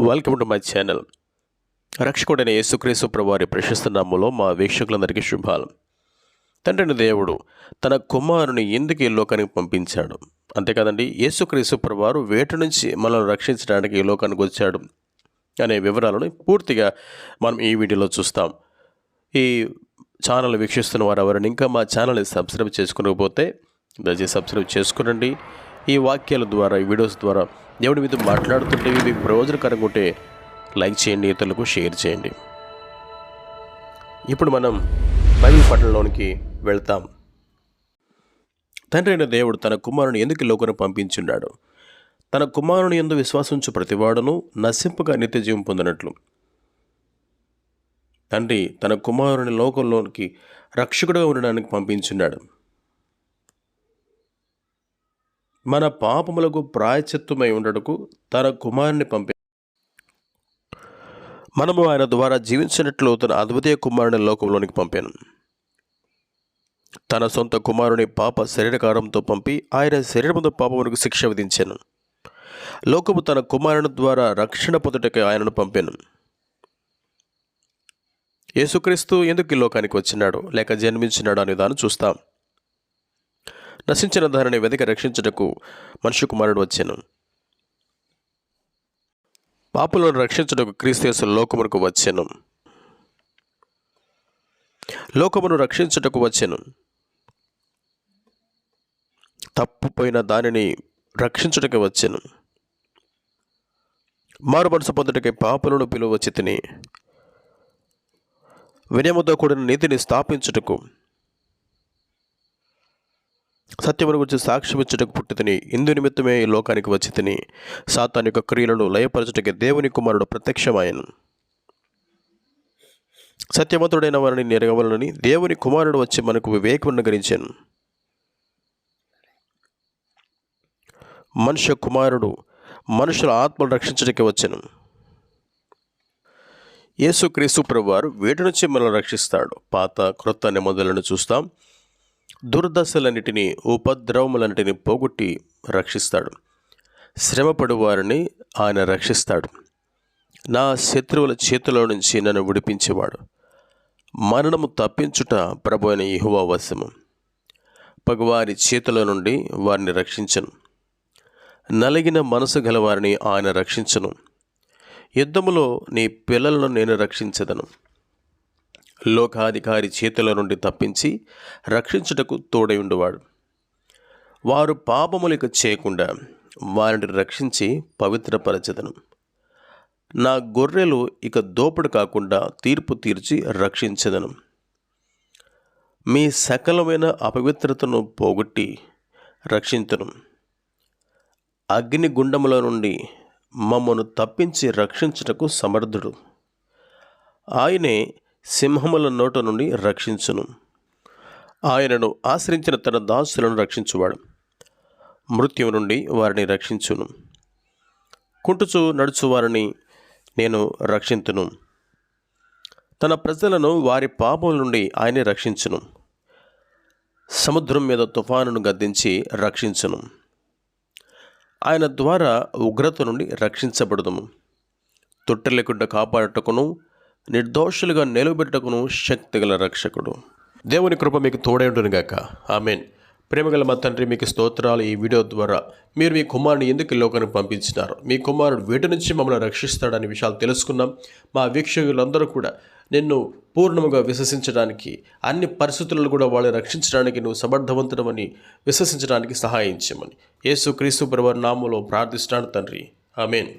Welcome to my channel. రక్షకుడైన యేసుక్రీస్తు ప్రభువారి ప్రశస్త నామములో మా వీక్షకులందరికీ శుభాలు. తండ్రిని దేవుడు తన కుమారుని ఎందుకు ఈ లోకానికి పంపించాడు? అంతే కదండి, యేసుక్రీస్తు ప్రభువారు వేటి నుంచి మనల్ని రక్షించడానికి ఈ లోకానికి వచ్చాడు అనే వివరాలను పూర్తిగా మనం ఈ వీడియోలో చూస్తాం. ఈ ఛానల్ వీక్షిస్తున్న వారు ఎవరైనా ఇంకా మా ఛానల్ని సబ్స్క్రైబ్ చేసుకోకపోతే దయచేసి సబ్స్క్రైబ్ చేసుకునండి. ఈ వాక్యాల ద్వారా, ఈ వీడియోస్ ద్వారా దేవుడి మీద మాట్లాడుతుంటే మీకు ప్రయోజనకరంగా ఉంటే లైక్ చేయండి, ఇతరులకు షేర్ చేయండి. ఇప్పుడు మనం బైబిల్ పఠనంలోనికి వెళ్తాం. తండ్రి అయిన దేవుడు తన కుమారుని ఎందుకు లోకానికి పంపించున్నాడు? తన కుమారుని యందు విశ్వాసించు ప్రతివాడును నశింపగా నిత్య జీవం పొందినట్లు. తండ్రి తన కుమారుని లోకంలోనికి రక్షకుడుగా ఉండడానికి పంపించున్నాడు. మన పాపములకు ప్రాయశ్చిత్తమై ఉండటకు తన కుమారుని పంపి మనము ఆయన ద్వారా జీవించినట్లు తన అద్వితీయ కుమారుని లోకంలోనికి పంపాను. తన సొంత కుమారుని పాప శరీరకారంతో పంపి ఆయన శరీరముతో పాపమునకు శిక్ష విధించాను. లోకము తన కుమారుని ద్వారా రక్షణ పొందుటకు ఆయనను పంపాను. యేసుక్రీస్తు ఎందుకు ఈ లోకానికి వచ్చినాడు లేక జన్మించినాడు అనే దాన్ని చూస్తాం. నశించిన దానిని వెతికి రక్షించుటకు మనుష్య కుమారుడు వచ్చాను. పాపులను రక్షించుటకు క్రీస్తు యేసు లోకమునకు వచ్చాను. లోకమును రక్షించుటకు వచ్చాను. తప్పుపోయిన దానిని రక్షించుటకు వచ్చాను. మారు మనసు పొందుటకై పాపులను పిలువచ్చి తిని వినయముతో కూడిన నీతిని స్థాపించుటకు, సత్యమును గురించి సాక్ష్యమిచ్చుటకు పుట్టి తిని ఇందు నిమిత్తమే ఈ లోకానికి వచ్చి తిని సాతాను యొక్క క్రియలను లయపరచుటకి దేవుని కుమారుడు ప్రత్యక్షమాయను. సత్యవంతుడైన వారిని నెరగవలనని దేవుని కుమారుడు వచ్చి మనకు వివేకమును గ్రహించాను. మనుష్య కుమారుడు మనుషుల ఆత్మను రక్షించడానికి వచ్చాను. యేసుక్రీస్తు ప్రభువారు వేటి నుంచి మనల్ని రక్షిస్తాడు? పాత క్రొత్త నిబంధనలను చూస్తాం. దుర్దశలన్నిటినీ, ఉపద్రవములన్నిటినీ పోగొట్టి రక్షిస్తాడు. శ్రమపడు వారిని ఆయన రక్షిస్తాడు. నా శత్రువుల చేతిలో నుంచి నన్ను విడిపించేవాడు. మరణము తప్పించుట ప్రభు అయిన యెహోవా వశము. పగవారి చేతుల నుండి వారిని రక్షించను. నలిగిన మనసు గల వారిని ఆయన రక్షించను. యుద్ధములో నీ పిల్లలను నేను రక్షించదను. లోకాధికారి చేతుల నుండి తప్పించి రక్షించుటకు తోడై ఉండేవాడు. వారు పాపములిక చేయకుండా వారిని రక్షించి పవిత్రపరచదను. నా గొర్రెలు ఇక దోపుడు కాకుండా తీర్పు తీర్చి రక్షించదను. మీ సకలమైన అపవిత్రతను పోగొట్టి రక్షించను. అగ్ని గుండముల నుండి మమ్మను తప్పించి రక్షించుటకు సమర్థుడు. ఆయనే సింహముల నోట నుండి రక్షించును. ఆయనను ఆశ్రయించిన తన దాసులను రక్షించువాడు. మృత్యువు నుండి వారిని రక్షించును. కుంటుచు నడుచు వారిని నేను రక్షించును. తన ప్రజలను వారి పాపముల నుండి ఆయనే రక్షించును. సముద్రం మీద తుఫానును గద్దించి రక్షించును. ఆయన ద్వారా ఉగ్రత నుండి రక్షించబడదుము. తొట్టెలేకుండా కాపాడుటకును నిర్దోషులుగా నిలబెట్టుటకును శక్తిగల రక్షకుడు. దేవుని కృప మీకు తోడై ఉండునుగాక. ఆమేన్. ప్రేమగల మా తండ్రి, మీకు స్తోత్రాలు. ఈ వీడియో ద్వారా మీరు మీ కుమారుని ఎందుకు లోకానికి పంపించినారు, మీ కుమారుడు వేటి నుంచి మమ్మల్ని రక్షిస్తాడనే విషయాలు తెలుసుకున్నాం. మా వీక్షకులందరూ కూడా నిన్ను పూర్ణముగా విశ్వసించడానికి, అన్ని పరిస్థితులను కూడా వాళ్ళని రక్షించడానికి నువ్వు సమర్థవంతుడమని విశ్వసించడానికి సహాయించమని యేసుక్రీస్తు ప్రభువు నామములో ప్రార్థిస్తున్నాను తండ్రి. ఆమేన్.